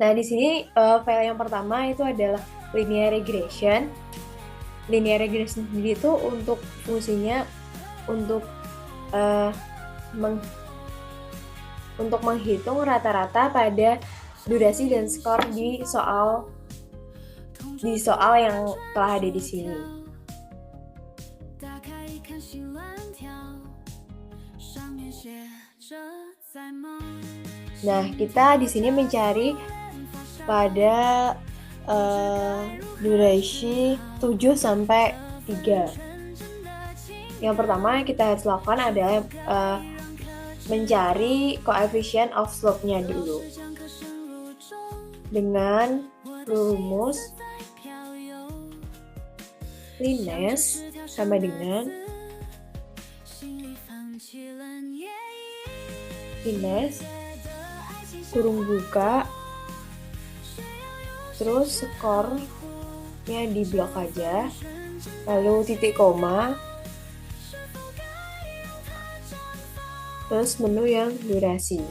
Nah, di sini file yang pertama itu adalah linear regression. Linear regression sendiri itu untuk fungsinya untuk uh, meng- untuk menghitung rata-rata pada durasi dan skor di soal yang telah ada di sini. Nah, kita di sini mencari pada durasi 7 sampai 3. Yang pertama yang kita harus lakukan adalah mencari coefficient of slope-nya dulu. Dengan rumus Linus sama dengan Linus kurung buka terus skornya di blok aja, lalu titik koma, terus menu yang durasi.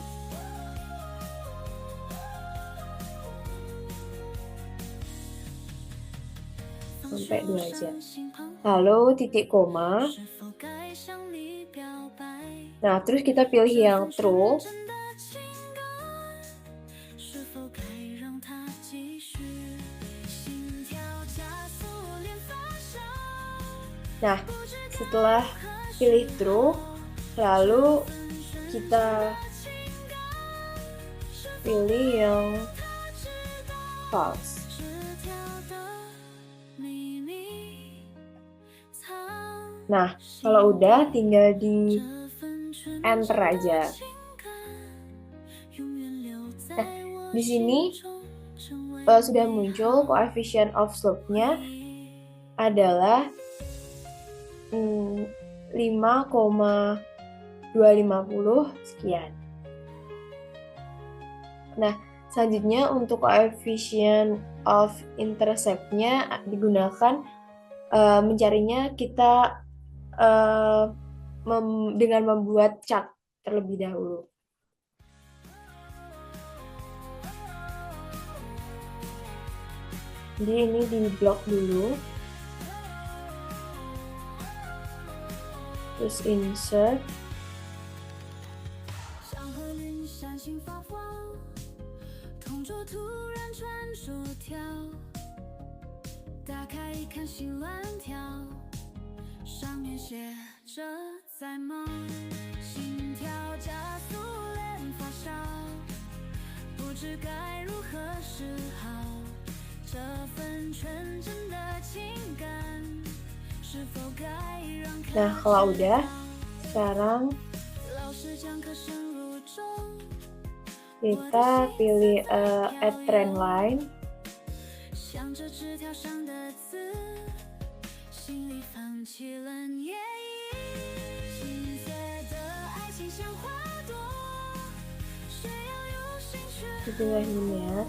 Sampai 2 aja. Lalu titik koma. Nah, terus kita pilih yang true. Nah, setelah pilih true, lalu kita pilih yang false. Nah, kalau udah tinggal di enter aja. Nah, di sini sudah muncul coefficient of slope-nya adalah 5,250 sekian. Nah, selanjutnya untuk coefficient of intercept-nya digunakan mencarinya kita dengan membuat chart terlebih dahulu. Jadi ini di blok dulu. Terus insert. Nah, kalau udah, sekarang kita pilih add trend line. Pilih linear.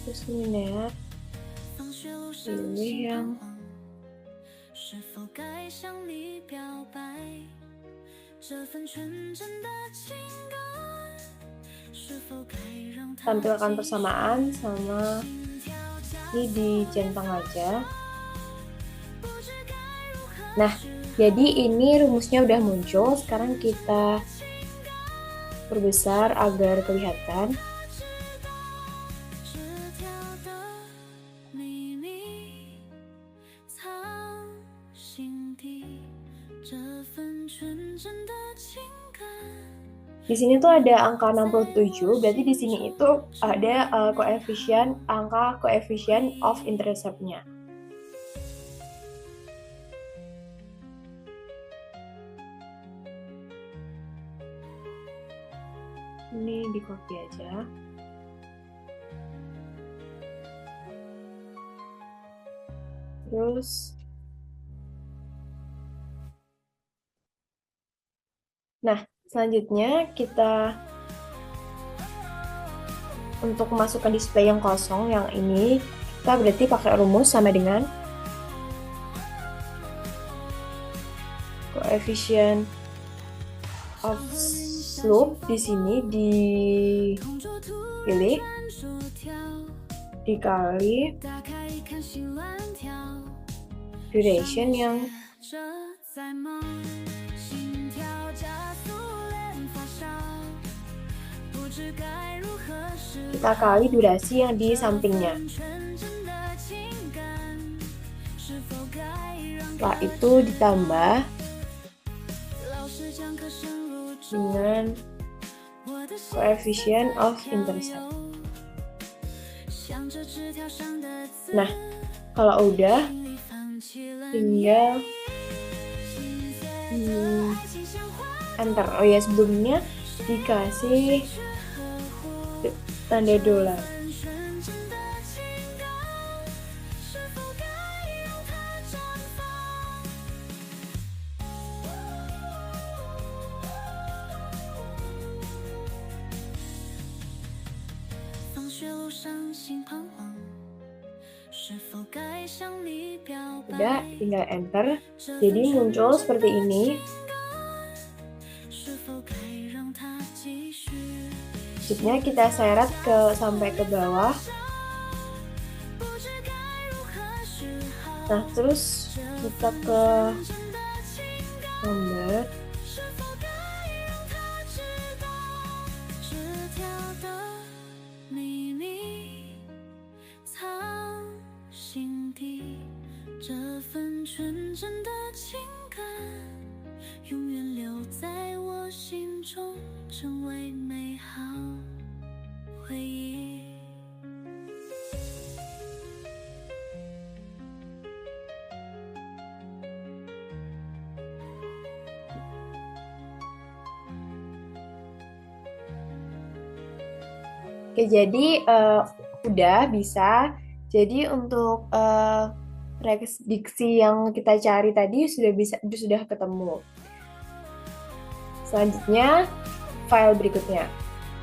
Terus linear. Pilih yang tampilkan persamaan sama ini dicentang aja. Nah, jadi ini rumusnya udah muncul. Sekarang kita perbesar agar kelihatan. Di sini tuh ada angka 67, berarti di sini itu ada angka coefficient of intercept-nya. Ini di copy aja. Terus, nah selanjutnya kita untuk masukkan display yang kosong yang ini, kita berarti pakai rumus sama dengan coefficient of slope di sini dipilih dikali duration yang kita kali durasi yang di sampingnya. Setelah itu ditambah dengan coefficient of intercept. Nah, kalau udah tinggal enter. Oh ya, sebelumnya dikasih tanda dolar. Udah, tinggal enter. Jadi muncul seperti ini. Sheetnya kita seret sampai ke bawah. Nah, terus kita ke number. Oke, jadi udah bisa. Jadi untuk prediksi yang kita cari tadi sudah ketemu. Selanjutnya file berikutnya.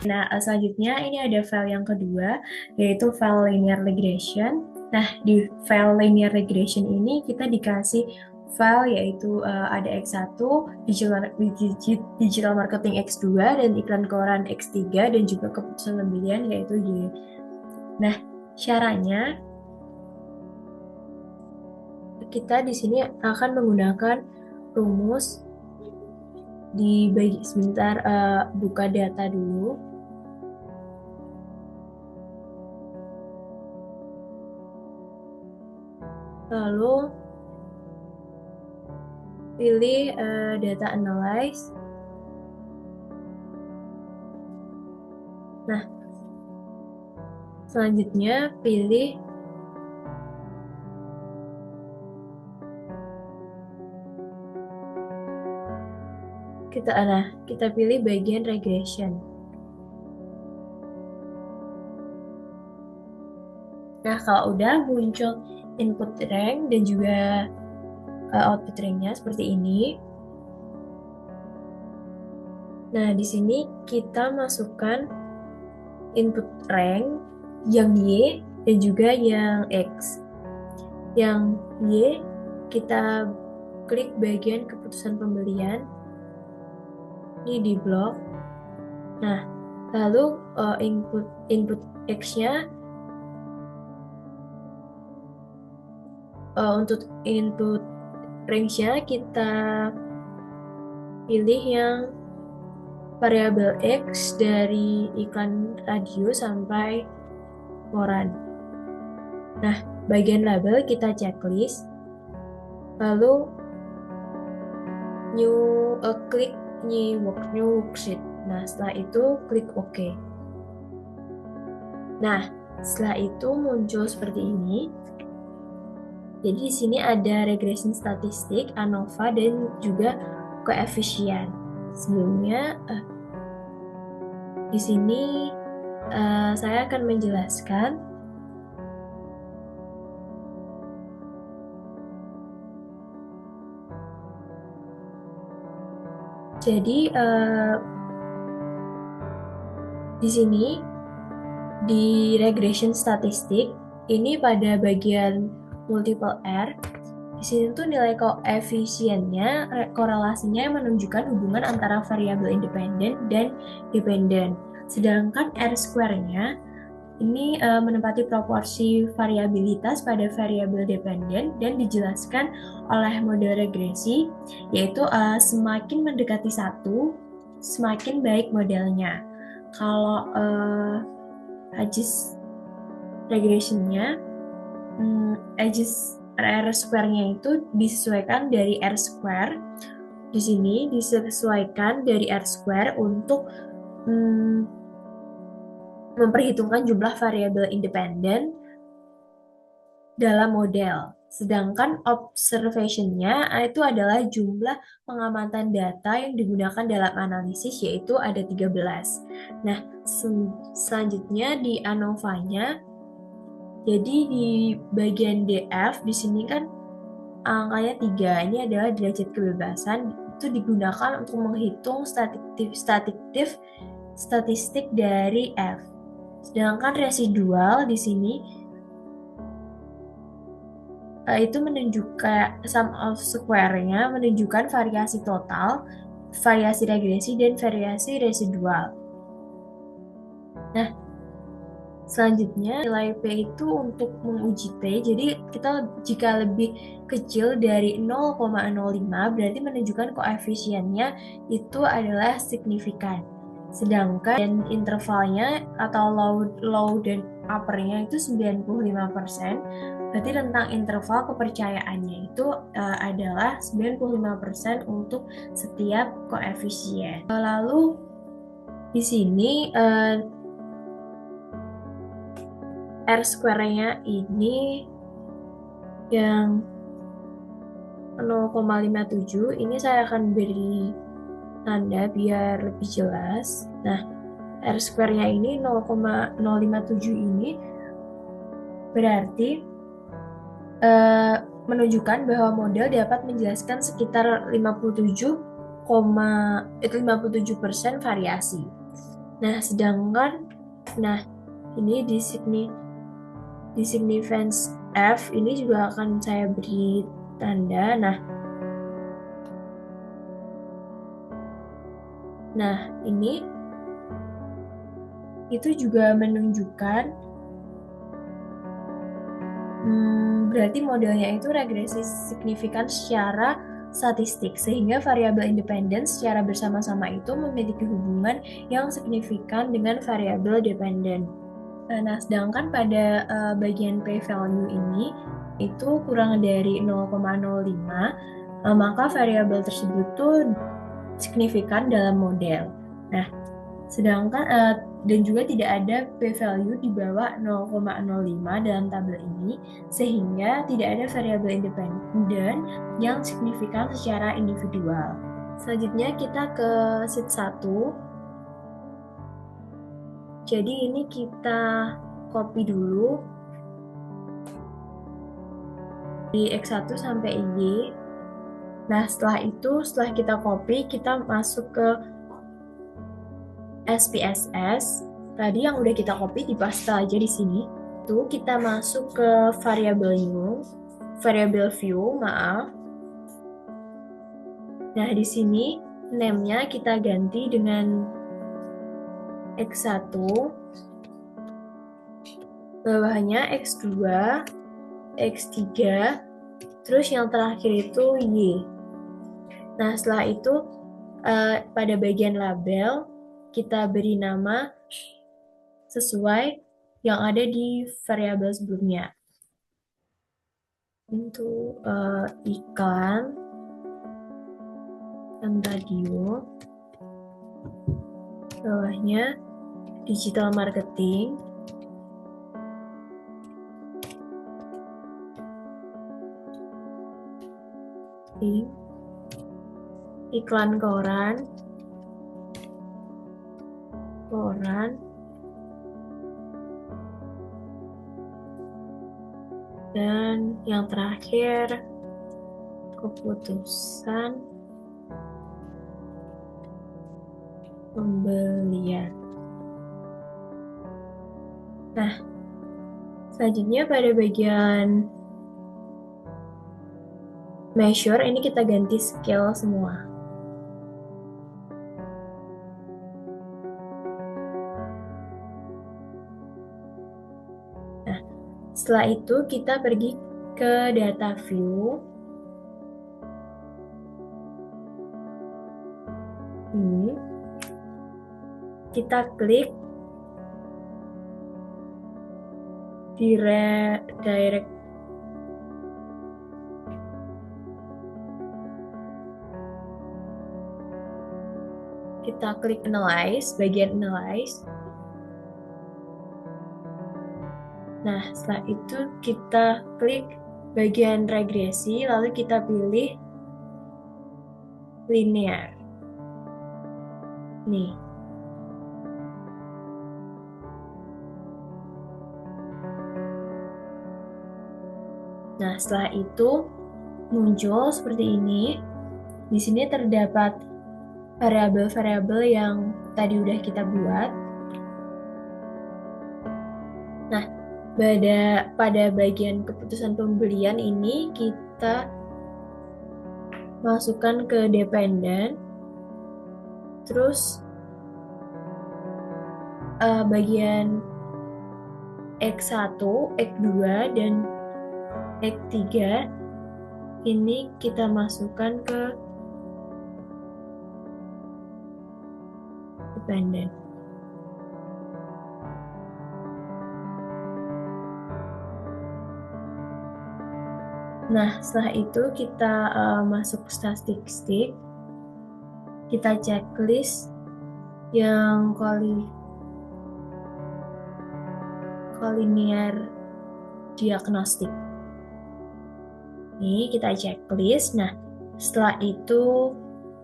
Nah, selanjutnya ini ada file yang kedua, yaitu file linear regression. Nah, di file linear regression ini kita dikasih file yaitu ada X1, digital marketing X2, dan iklan koran X3, dan juga keputusan pembelian yaitu Y. Nah, caranya kita di sini akan menggunakan rumus sebentar, buka data dulu. Lalu pilih data analyze. Nah, selanjutnya pilih kita pilih bagian regression. Nah, kalau udah muncul input rank dan juga output ranknya seperti ini. Nah, di sini kita masukkan input rank yang Y dan juga yang X. Yang Y kita klik bagian keputusan pembelian. Ini di blok. Nah, lalu input X-nya untuk input range-nya kita pilih yang variabel X dari iklan radio sampai koran. Nah, bagian label kita checklist. Lalu klik new worksheet. Nah, setelah itu klik OK. Nah, setelah itu muncul seperti ini. Jadi di sini ada regression statistik, ANOVA, dan juga koefisien. Sebelumnya di sini saya akan menjelaskan. Jadi di sini di regression statistik ini pada bagian multiple R, di sini tuh nilai koefisiennya, korelasinya menunjukkan hubungan antara variabel independen dan dependen. Sedangkan R square-nya ini menempati proporsi variabilitas pada variabel dependen dan dijelaskan oleh model regresi, yaitu semakin mendekati satu, semakin baik modelnya. Kalau Hedges regressionnya, Hedges R square-nya itu disesuaikan dari R square. Di sini disesuaikan dari R square untuk memperhitungkan jumlah variabel independen dalam model. Sedangkan observation-nya itu adalah jumlah pengamatan data yang digunakan dalam analisis, yaitu ada 13. Nah, selanjutnya di ANOVA-nya, jadi di bagian DF di sini kan angkanya 3, ini adalah derajat kebebasan, itu digunakan untuk menghitung statistik dari F. Sedangkan residual di sini itu menunjukkan sum of square-nya menunjukkan variasi total, variasi regresi, dan variasi residual. Nah, selanjutnya nilai P itu untuk menguji P, jadi kita jika lebih kecil dari 0,05 berarti menunjukkan koefisiennya itu adalah signifikan. Sedangkan intervalnya atau low dan uppernya itu 95%, berarti tentang interval kepercayaannya itu adalah 95% untuk setiap koefisien. Lalu di sini R square-nya ini yang 0,57, ini saya akan beri tanda biar lebih jelas. Nah, R square-nya ini 0,057 ini berarti menunjukkan bahwa model dapat menjelaskan sekitar 57% variasi. Nah, sedangkan ini di significance F ini juga akan saya beri tanda. Nah, ini itu juga menunjukkan berarti modelnya itu regresi signifikan secara statistik, sehingga variabel independen secara bersama-sama itu memiliki hubungan yang signifikan dengan variabel dependen. Nah, sedangkan pada bagian p-value ini itu kurang dari 0,05, maka variabel tersebut tuh signifikan dalam model. Nah, sedangkan dan juga tidak ada p-value di bawah 0,05 dalam tabel ini, sehingga tidak ada variabel independen yang signifikan secara individual. Selanjutnya kita ke sheet 1. Jadi ini kita copy dulu di X1 sampai Y. Nah, setelah kita copy, kita masuk ke SPSS. Tadi yang udah kita copy dipaste aja di sini. Tuh kita masuk ke variable view, maaf. Nah, di sini name-nya kita ganti dengan X1, bawahnya X2, X3, terus yang terakhir itu Y. Nah, setelah itu pada bagian label kita beri nama sesuai yang ada di variabel sebelumnya. Untuk iklan dan radio, bawahnya digital marketing, iklan koran, dan yang terakhir keputusan pembelian. Nah, selanjutnya pada bagian measure ini kita ganti scale semua. Nah, setelah itu kita pergi ke data view. Ini kita klik direct. Kita klik analyze, bagian analyze. Nah, setelah itu kita klik bagian regresi, lalu kita pilih linear. Nih. Nah, setelah itu muncul seperti ini. Di sini terdapat variabel-variabel yang tadi udah kita buat. Nah, pada bagian keputusan pembelian ini kita masukkan ke dependent. Terus bagian X1, X2, dan X3 ini kita masukkan ke dependent. Nah, setelah itu kita masuk statistik, kita checklist yang collinear diagnostik. Ini kita checklist. Nah, setelah itu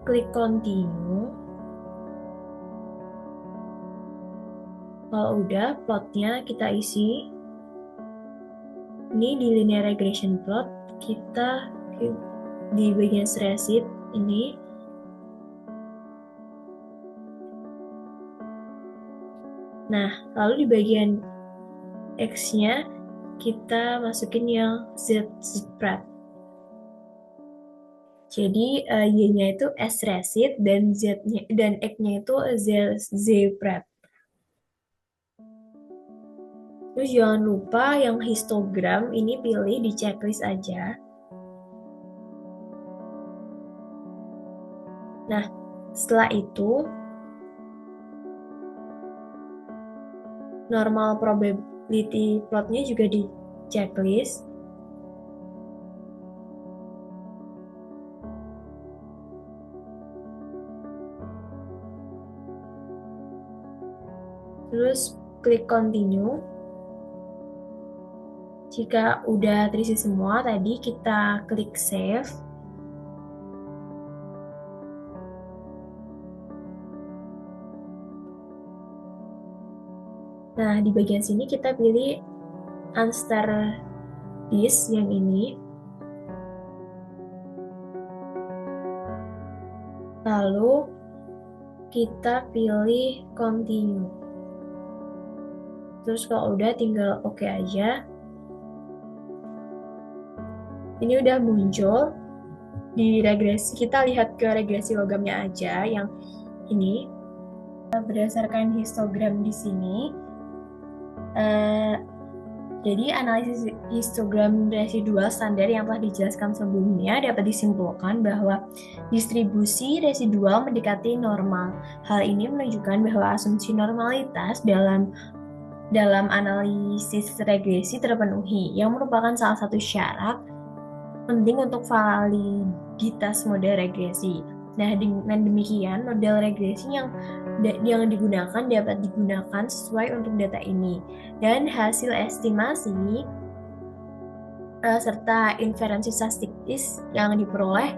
klik continue. Kalau udah, plotnya kita isi. Ini di linear regression plot, kita di bagian spreadsheet ini. Nah, lalu di bagian X-nya kita masukin yang Z-spread. Jadi Y-nya itu S-spreadsheet dan Z-nya dan X-nya itu Z-spread. Terus jangan lupa yang histogram ini pilih di checklist aja. Nah, setelah itu normal probability plotnya juga di checklist. Terus klik continue. Jika udah terisi semua, tadi kita klik save. Nah, di bagian sini kita pilih unstar this yang ini. Lalu kita pilih continue. Terus kalau udah tinggal oke aja. Ini udah muncul di regresi. Kita lihat ke regresi logamnya aja yang ini. Berdasarkan histogram di sini, jadi analisis histogram residual standar yang telah dijelaskan sebelumnya dapat disimpulkan bahwa distribusi residual mendekati normal. Hal ini menunjukkan bahwa asumsi normalitas dalam analisis regresi terpenuhi, yang merupakan salah satu syarat penting untuk validitas model regresi. Nah, dengan demikian, model regresi yang digunakan dapat digunakan sesuai untuk data ini. Dan hasil estimasi serta inferensi statistis yang diperoleh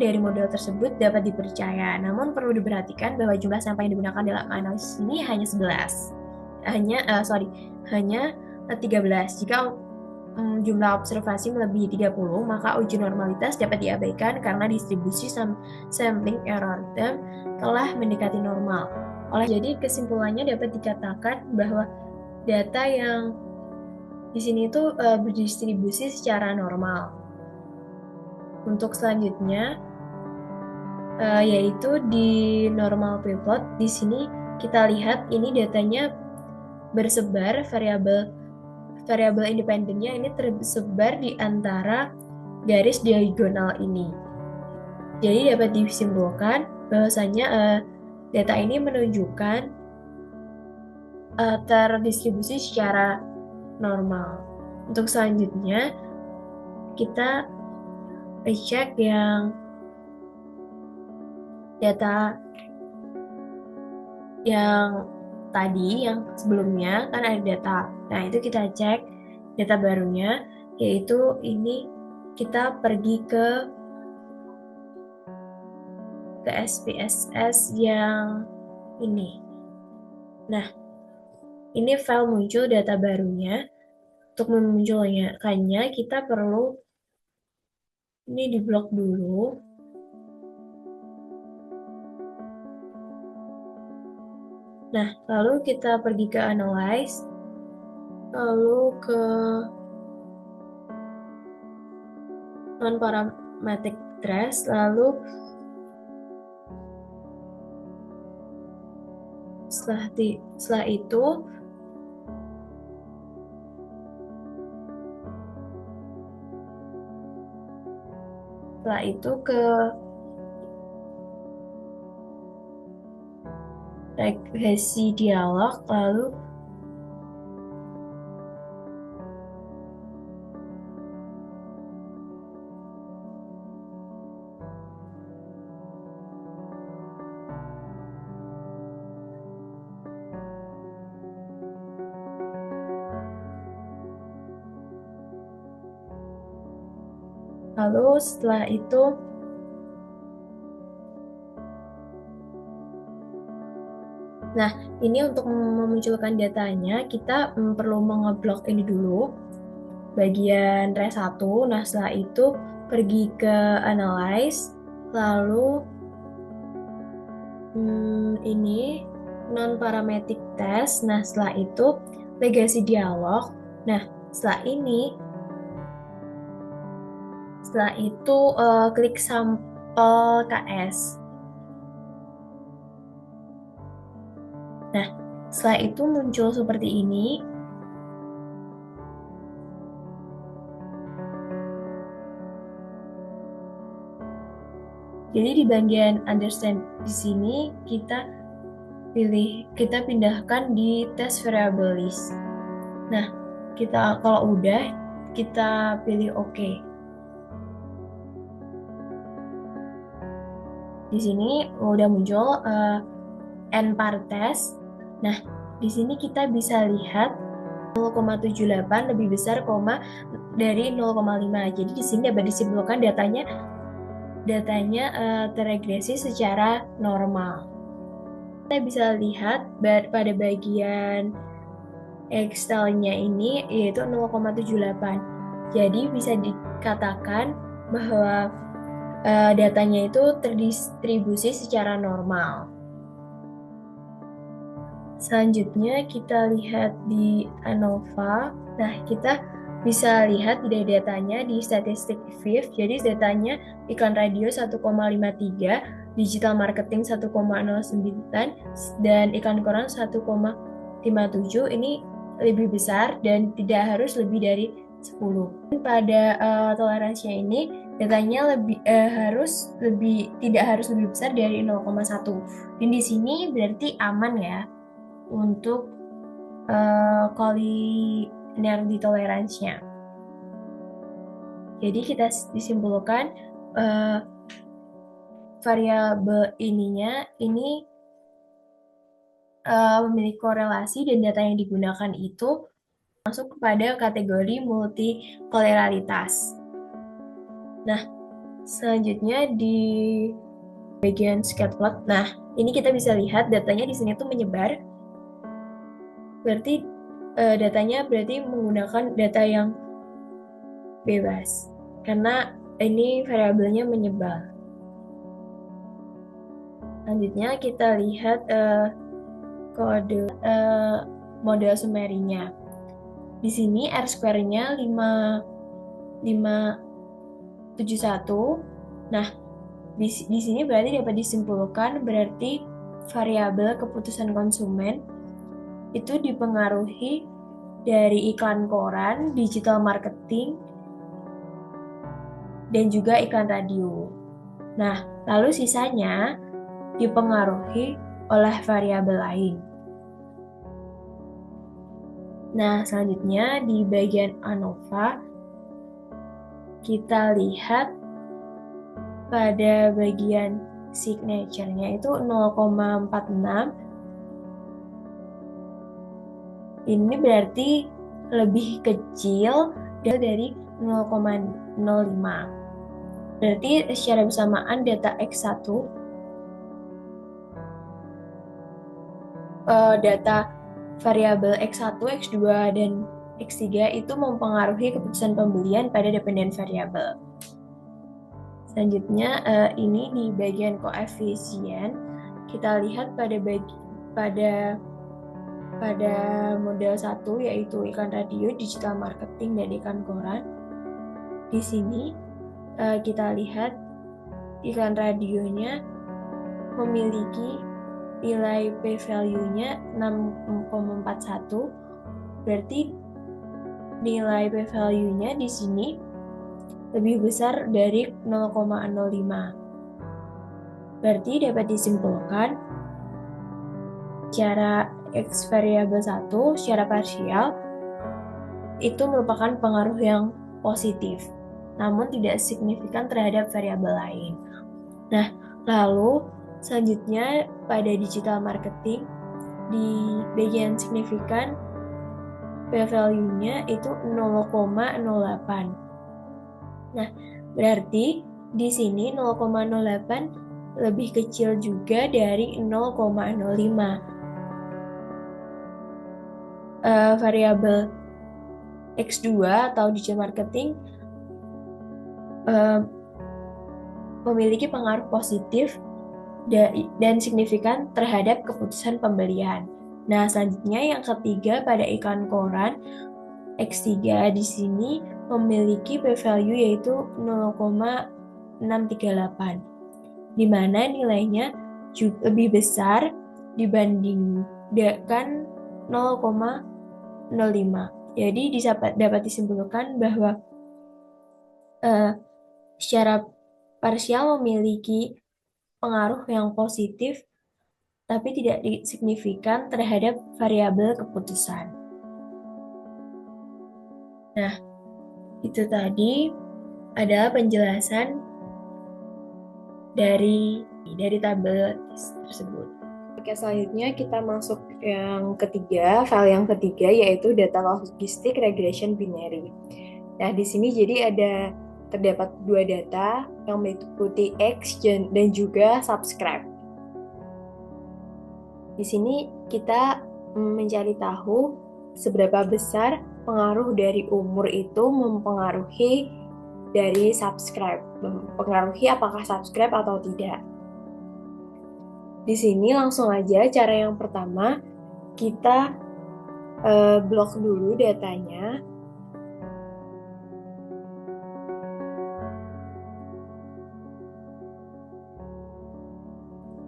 dari model tersebut dapat dipercaya. Namun perlu diperhatikan bahwa jumlah sampel yang digunakan dalam analisis ini hanya 11. Hanya 13. Jika jumlah observasi melebihi 30, maka uji normalitas dapat diabaikan karena distribusi sampling error term telah mendekati normal. Jadi kesimpulannya dapat dikatakan bahwa data yang di sini itu berdistribusi secara normal. Untuk selanjutnya yaitu di normal pivot. Di sini kita lihat ini datanya bersebar, variabel independennya ini tersebar di antara garis diagonal ini. Jadi dapat disimpulkan bahwasanya data ini menunjukkan terdistribusi secara normal. Untuk selanjutnya kita cek yang data yang tadi, yang sebelumnya kan ada data. Nah, itu kita cek data barunya, yaitu ini kita pergi ke SPSS yang ini. Nah, ini file muncul data barunya. Untuk memunculkannya kita perlu ini diblok dulu. Nah, lalu kita pergi ke Analyze, lalu ke non-parametric trace, lalu setelah itu ke regresi dialog, lalu setelah itu nah, ini untuk memunculkan datanya kita perlu mengeblok ini dulu bagian res 1. Nah, setelah itu pergi ke Analyze, lalu ini non-parametric test. Nah, setelah itu legasi dialog. Nah, setelah itu klik sampel KS. Nah, setelah itu muncul seperti ini. Jadi di bagian understand di sini kita pindahkan di test variable list. Nah, kalau udah kita pilih OK. Di sini udah muncul npar test. Nah, di sini kita bisa lihat 0,78 lebih besar dari 0,5. Jadi di sini dapat disimpulkan datanya terregresi secara normal. Kita bisa lihat pada bagian Excel-nya ini yaitu 0,78. Jadi bisa dikatakan bahwa datanya itu terdistribusi secara normal. Selanjutnya kita lihat di ANOVA. Nah, kita bisa lihat di datanya di statistik VIF. Jadi datanya iklan radio 1,53, digital marketing 1,09, dan iklan koran 1,57. Ini lebih besar dan tidak harus lebih dari 10. Pada toleransinya ini datanya tidak harus lebih besar dari 0,1. Dan di sini berarti aman ya untuk collinearity tolerance-nya. Jadi kita disimpulkan variabel ini memiliki korelasi dan data yang digunakan itu masuk kepada kategori multikoleralitas. Nah, selanjutnya di bagian scatplot. Nah, ini kita bisa lihat datanya di sini tuh menyebar. Berarti datanya menggunakan data yang bebas karena ini variabelnya menyebar. Selanjutnya kita lihat kode model sumerinya. Di sini R square-nya 571. Nah, di sini berarti dapat disimpulkan berarti variabel keputusan konsumen itu dipengaruhi dari iklan koran, digital marketing, dan juga iklan radio. Nah, lalu sisanya dipengaruhi oleh variabel lain. Nah, selanjutnya di bagian ANOVA, kita lihat pada bagian signature-nya itu 0,46. Ini berarti lebih kecil dari 0,05. Berarti secara bersamaan data X1, data variabel X1, X2, dan X3 itu mempengaruhi keputusan pembelian pada dependen variabel. Selanjutnya ini di bagian koefisien kita lihat pada model 1 yaitu iklan radio, digital marketing, dan iklan koran. Di sini kita lihat iklan radionya memiliki nilai p-value-nya 6,41. Berarti nilai p-value-nya di sini lebih besar dari 0,05. Berarti dapat disimpulkan secara X variabel 1 secara parsial itu merupakan pengaruh yang positif, namun tidak signifikan terhadap variabel lain. Nah, lalu selanjutnya pada digital marketing di bagian signifikan p-value-nya itu 0,08. Nah, berarti di sini 0,08 lebih kecil juga dari 0,05. Variabel X2 atau digital marketing memiliki pengaruh positif dan signifikan terhadap keputusan pembelian. Nah, selanjutnya yang ketiga pada iklan koran X3 di sini memiliki p-value yaitu 0,638, di mana nilainya lebih besar dibandingkan 0,05. Jadi dapat disimpulkan bahwa secara parsial memiliki pengaruh yang positif tapi tidak signifikan terhadap variabel keputusan. Nah, itu tadi adalah penjelasan dari tabel tersebut. Oke, selanjutnya kita masuk yang ketiga, file yang ketiga yaitu data logistik regression binary. Nah, di sini jadi terdapat dua data yang meliputi X dan juga subscribe. Di sini kita mencari tahu seberapa besar pengaruh dari umur itu mempengaruhi dari subscribe, mempengaruhi apakah subscribe atau tidak. Di sini langsung aja cara yang pertama, kita blok dulu datanya.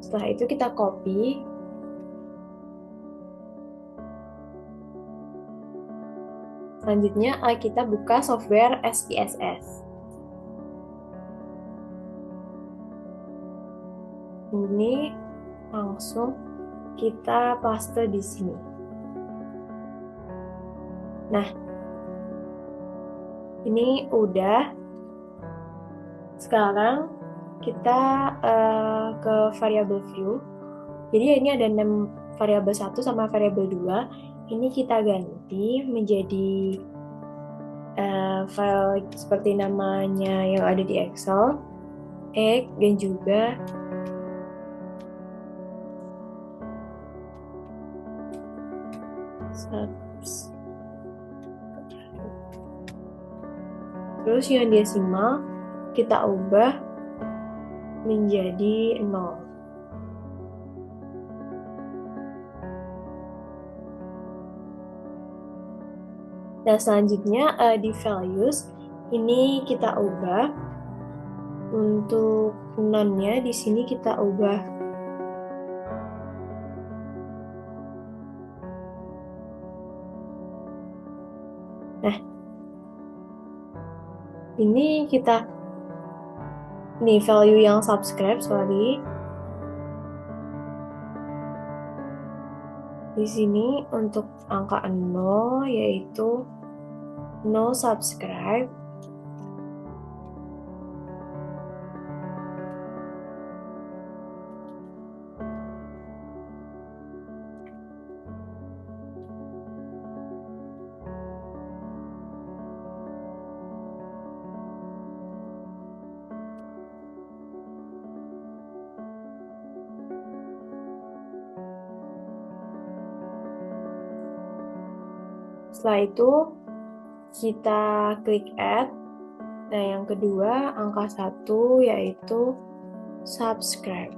Setelah itu kita copy. Selanjutnya kita buka software SPSS. Ini langsung kita paste di sini. Nah, ini udah. Sekarang kita ke variable view. Jadi ini ada 6 variabel 1 sama variabel 2. Ini kita ganti menjadi file seperti namanya yang ada di Excel, dan juga terus yang desimal kita ubah menjadi 0. Nah, selanjutnya di values ini kita ubah untuk none-nya di sini kita ubah. Nah, ini kita nih value yang subscribe, sorry. Di sini untuk angka 0 yaitu no subscribe. Setelah itu kita klik add. Nah, yang kedua angka 1 yaitu subscribe.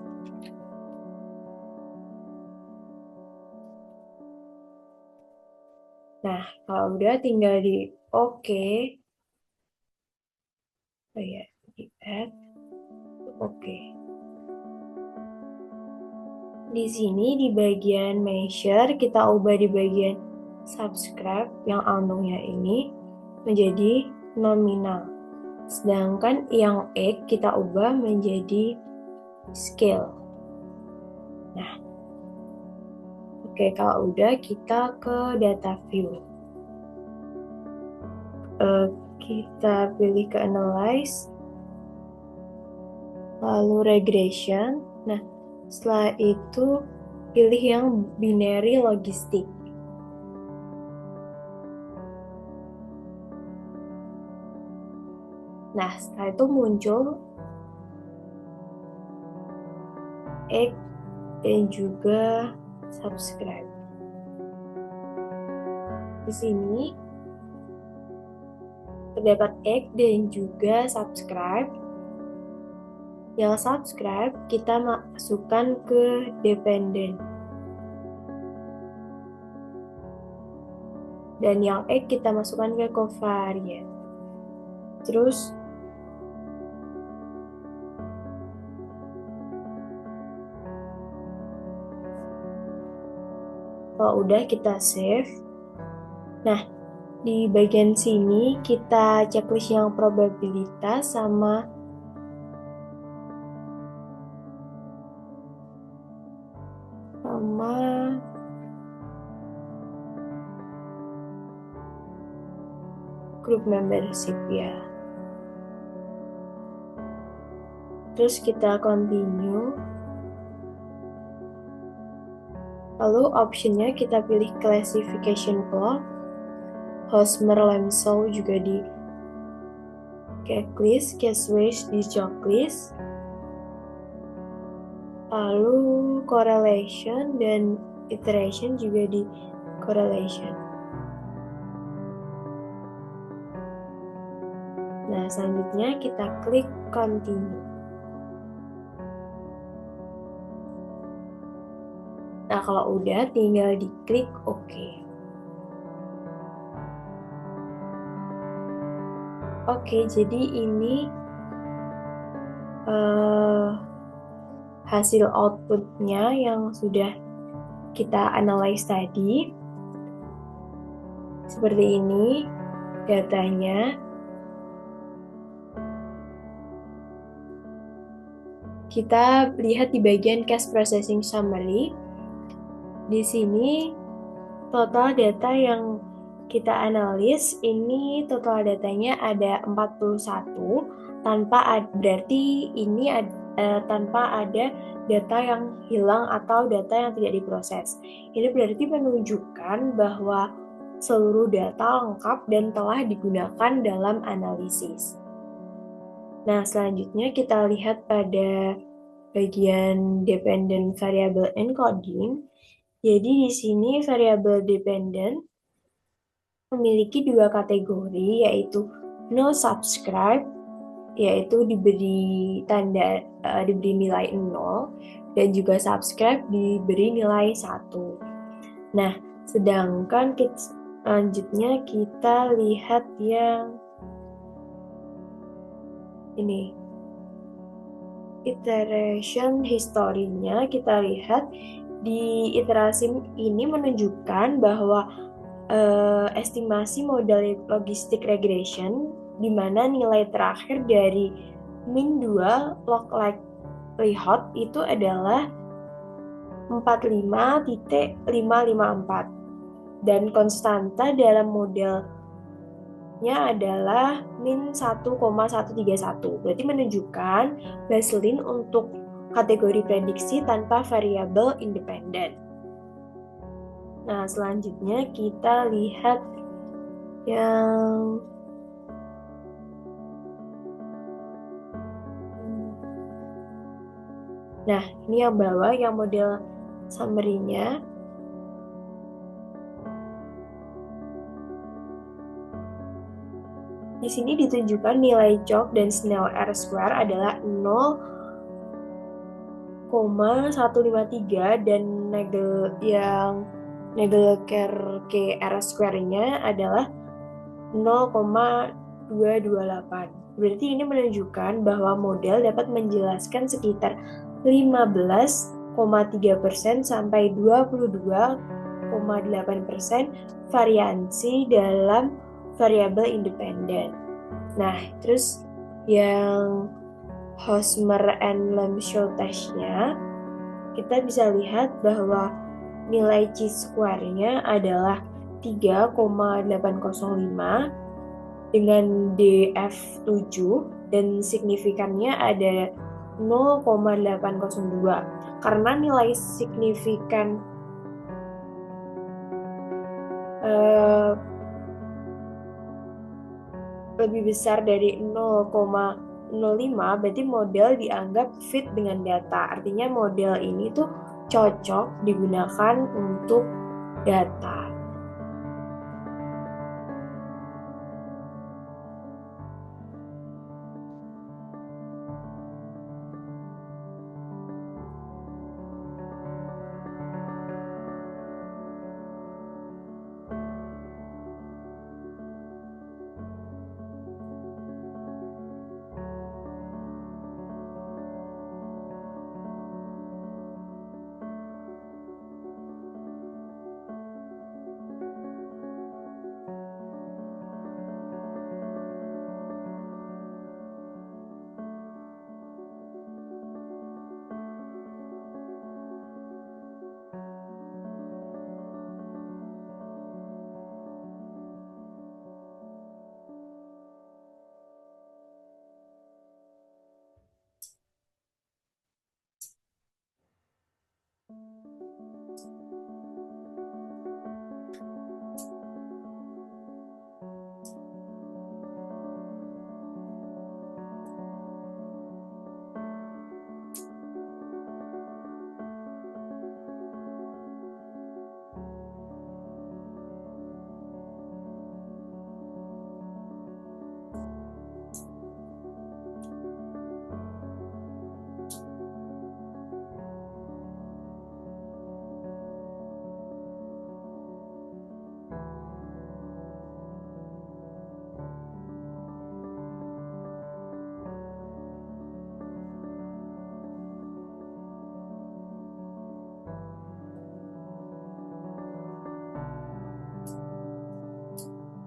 Nah, kalau udah tinggal di OK. Oh ya, di add. Oke. Di sini di bagian measure kita ubah di bagian subscribe yang unknown-nya ini menjadi nominal. Sedangkan yang egg kita ubah menjadi scale. Nah, oke, kalau udah kita ke data view. Kita pilih ke analyze, lalu regression. Nah, setelah itu pilih yang binary logistik. Nah, setelah itu muncul egg dan juga subscribe. Di sini terdapat egg dan juga subscribe. Yang subscribe kita masukkan ke dependent. Dan yang egg kita masukkan ke covariant. Terus kalau udah kita save. Nah, di bagian sini kita checklist yang probabilitas sama group membership ya. Terus kita continue. Lalu optionnya kita pilih classification plot. Hosmer-Lemsau juga di checklist, case-wise di checklist. Lalu correlation dan iteration juga di correlation. Nah, selanjutnya kita klik continue. Nah, kalau udah tinggal diklik OK. Oke, jadi ini hasil outputnya yang sudah kita analyze tadi. Seperti ini datanya. Kita lihat di bagian cache processing summary. Di sini total data yang kita analis ini total datanya ada 41 berarti ini tanpa ada data yang hilang atau data yang tidak diproses. Ini berarti menunjukkan bahwa seluruh data lengkap dan telah digunakan dalam analisis. Nah, selanjutnya kita lihat pada bagian dependent variable encoding. Jadi di sini variable dependent memiliki dua kategori, yaitu no subscribe, yaitu diberi nilai 0, dan juga subscribe diberi nilai 1. Nah, sedangkan Selanjutnya kita lihat yang ini. Iteration history-nya kita lihat di iterasi ini menunjukkan bahwa estimasi modal logistik regression di mana nilai terakhir dari min 2 log likelihood itu adalah 45,554 dan konstanta dalam modelnya adalah min 1,131. Berarti menunjukkan baseline untuk kategori prediksi tanpa variabel independen. Nah, selanjutnya kita lihat yang ini yang bawah, yang model summary-nya. Di sini ditunjukkan nilai Chalk dan Snell R-square adalah 0,153 dan Nagelkerke R-square-nya adalah 0,228. Berarti ini menunjukkan bahwa model dapat menjelaskan sekitar 15,3% sampai 22,8% variansi dalam variabel independen. Nah, terus yang Hosmer and Lemshow test-nya, kita bisa lihat bahwa nilai chi-square-nya adalah 3,805 dengan DF7 dan signifikannya ada 0,802. Karena nilai signifikan lebih besar dari 0,05, berarti model dianggap fit dengan data. Artinya model ini tuh cocok digunakan untuk data.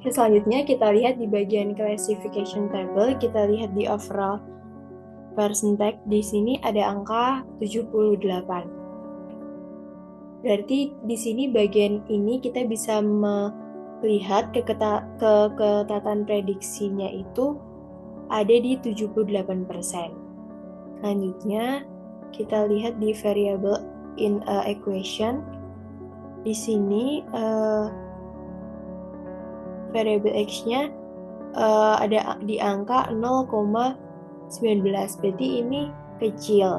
Selanjutnya kita lihat di bagian classification table, kita lihat di overall percentage, di sini ada angka 78. Berarti di sini bagian ini kita bisa melihat keketatan prediksinya itu ada di 78%. Selanjutnya kita lihat di variable in a equation. Di sini variable X-nya ada di angka 0,19, berarti ini kecil.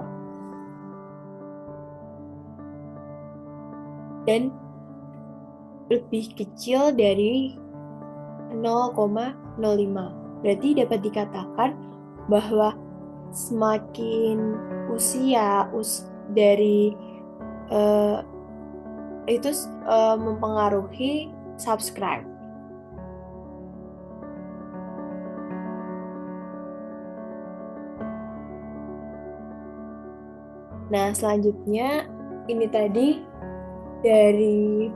Dan lebih kecil dari 0,05. Berarti dapat dikatakan bahwa semakin usia dari itu mempengaruhi subscribe. Nah, selanjutnya ini tadi dari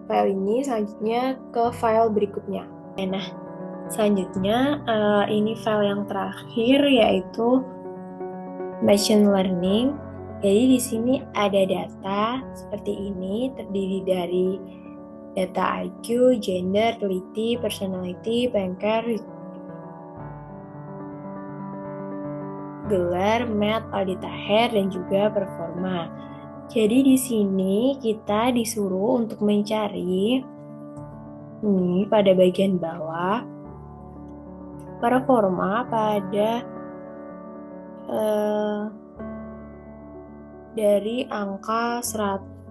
file ini, selanjutnya ke file berikutnya. Nah, selanjutnya ini file yang terakhir yaitu machine learning. Jadi di sini ada data seperti ini, terdiri dari data IQ, gender, teliti, personality, banker, gelar, math, audit akhir, dan juga performa. Jadi di sini kita disuruh untuk mencari ini pada bagian bawah performa pada dari angka 100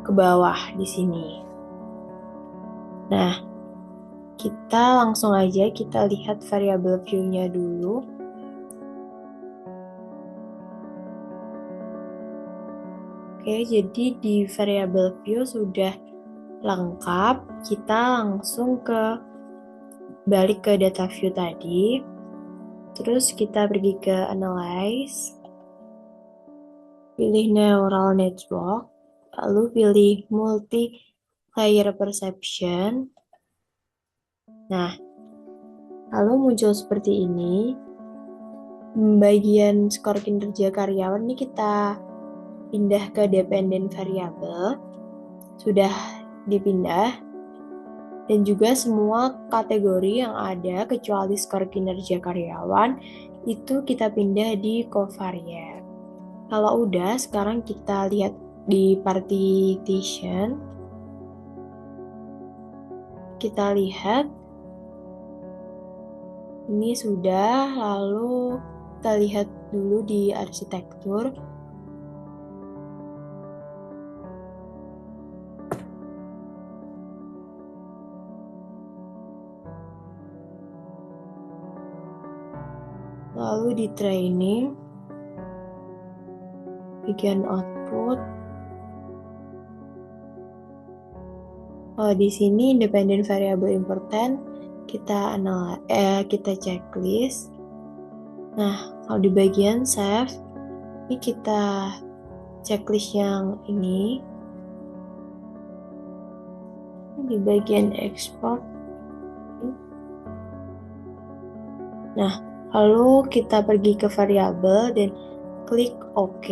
ke bawah di sini. Nah, kita langsung aja kita lihat variabel view-nya dulu. Oke, jadi di variabel view sudah lengkap. Kita langsung balik ke data view tadi. Terus kita pergi ke analyze. Pilih neural network. Lalu pilih multi-layer perception. Nah, lalu muncul seperti ini. Bagian skor kinerja karyawan ini kita pindah ke dependent variable. Sudah dipindah. Dan juga semua kategori yang ada kecuali skor kinerja karyawan itu kita pindah di covariate. Kalau udah, sekarang kita lihat di partition. Kita lihat ini sudah, lalu kita lihat dulu di arsitektur. Lalu di training, bagian output. Di sini independent variable important kita checklist. Nah, kalau di bagian save, ini kita checklist yang ini. Di bagian export. Nah, lalu kita pergi ke variabel dan klik OK.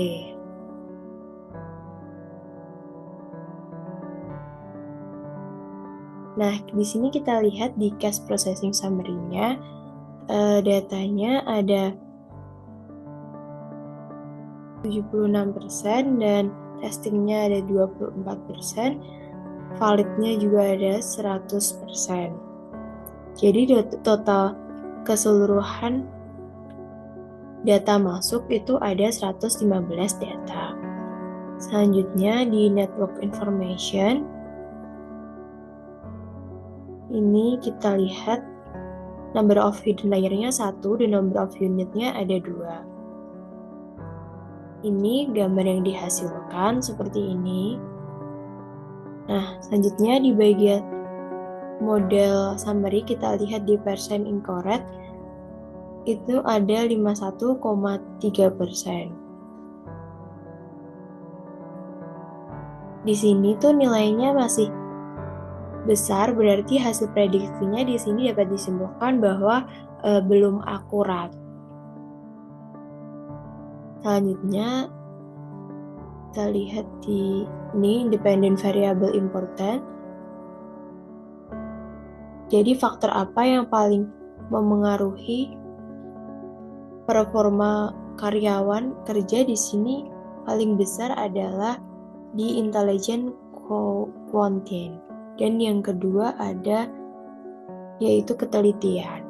Nah, di sini kita lihat di cache processing summary-nya, datanya ada 76% dan testingnya ada 24%, validnya juga ada 100%. Jadi total keseluruhan data masuk itu ada 115 data. Selanjutnya di network information, ini kita lihat number of hidden layer-nya 1 dan number of unit-nya ada 2. Ini gambar yang dihasilkan seperti ini. Nah, selanjutnya di bagian model summary kita lihat di percent incorrect itu ada 51,3%. Di sini tuh nilainya masih besar, berarti hasil prediksinya di sini dapat disimpulkan bahwa belum akurat. Selanjutnya kita lihat di ini independent variable important. Jadi faktor apa yang paling memengaruhi performa karyawan kerja di sini paling besar adalah di intelligent quotient. Dan yang kedua ada yaitu ketelitian.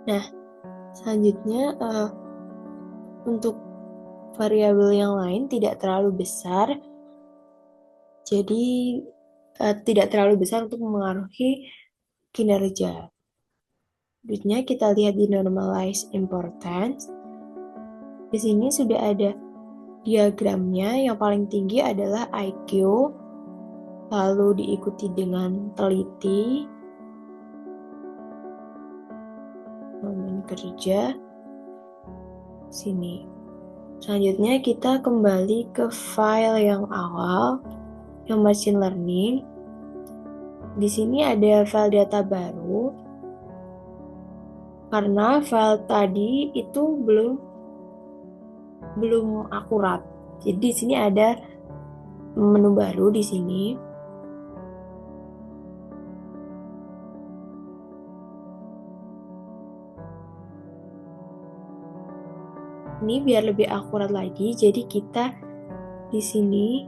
Nah, selanjutnya untuk variabel yang lain tidak terlalu besar. Jadi tidak terlalu besar untuk memengaruhi kinerja. Berikutnya kita lihat di normalize importance. Di sini sudah ada diagramnya, yang paling tinggi adalah IQ, lalu diikuti dengan teliti, pengalaman kerja, sini. Selanjutnya kita kembali ke file yang awal, yang machine learning. Di sini ada file data baru, karena file tadi itu belum akurat. Jadi di sini ada menu baru di sini. Ini biar lebih akurat lagi, jadi kita di sini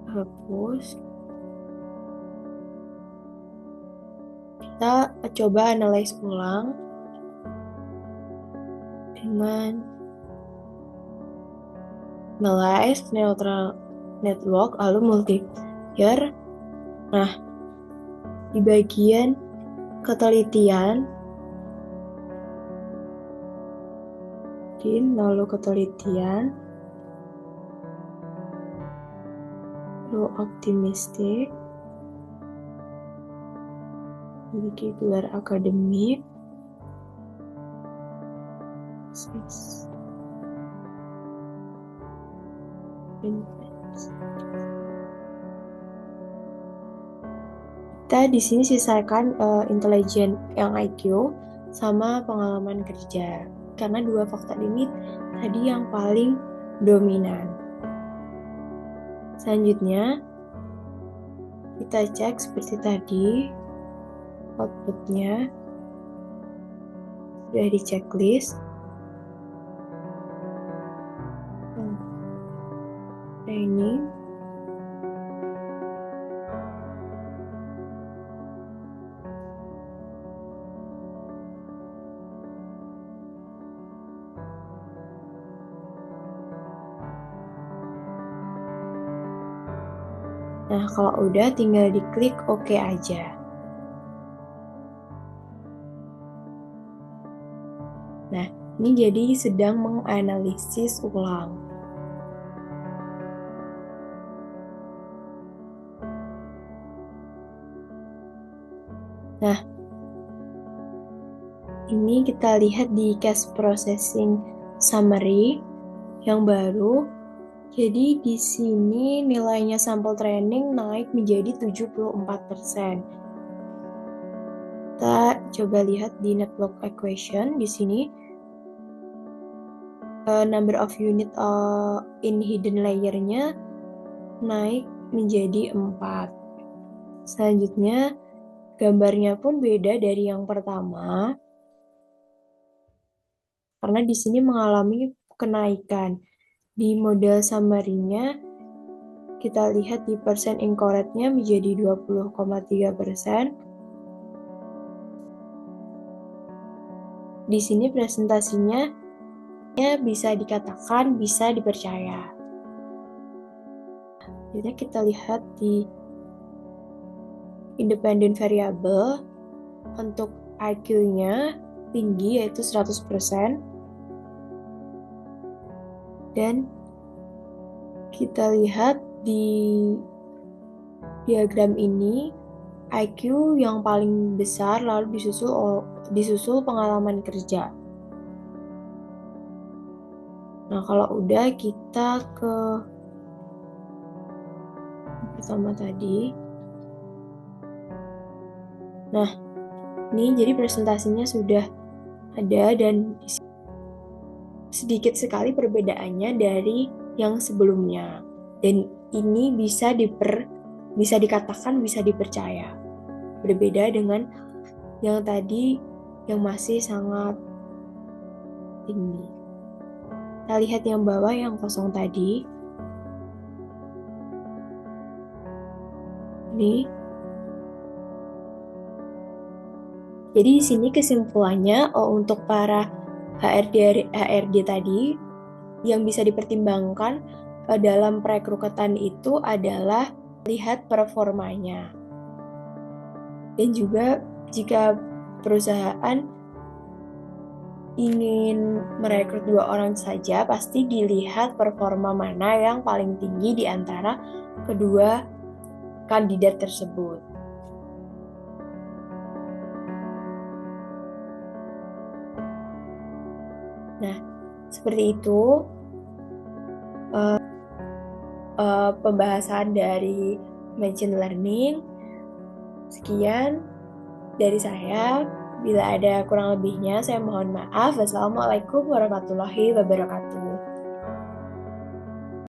hapus. Kita coba analyze ulang dengan analyze neutral network lalu multiplier. Nah, di bagian ketelitian, lalu ketelitian, lalu optimistik, memiliki gelar akademik, kita di sini sisakan intelijen yang IQ sama pengalaman kerja, karena dua faktor ini tadi yang paling dominan. Selanjutnya kita cek seperti tadi, outputnya sudah di checklist. Training. Nah, kalau udah tinggal diklik OK aja. Nah, ini jadi sedang menganalisis ulang. Nah, ini kita lihat di case processing summary yang baru. Jadi di sini nilainya sampel training naik menjadi 74%. Kita coba lihat di network equation di sini. Number of unit in hidden layer-nya naik menjadi 4. Selanjutnya gambarnya pun beda dari yang pertama, karena di sini mengalami kenaikan. Di model summary-nya, kita lihat di persen incorrect-nya menjadi 20,3%. Di sini presentasinya bisa dikatakan bisa dipercaya. Jadi kita lihat di independent variable, untuk IQ-nya tinggi yaitu 100%. Dan kita lihat di diagram ini IQ yang paling besar lalu disusul pengalaman kerja. Nah, kalau udah kita ke pertama tadi. Nah, ini jadi presentasinya sudah ada dan sedikit sekali perbedaannya dari yang sebelumnya. Dan ini bisa dikatakan bisa dipercaya. Berbeda dengan yang tadi yang masih sangat tinggi. Kita lihat yang bawah yang kosong tadi. Ini. Jadi di sini kesimpulannya untuk para HRD tadi yang bisa dipertimbangkan dalam perekrutan itu adalah lihat performanya. Dan juga jika perusahaan ingin merekrut 2 orang saja, pasti dilihat performa mana yang paling tinggi di antara kedua kandidat tersebut. Nah, seperti itu pembahasan dari machine learning. Sekian dari saya. Bila ada kurang lebihnya, saya mohon maaf. Wassalamualaikum warahmatullahi wabarakatuh.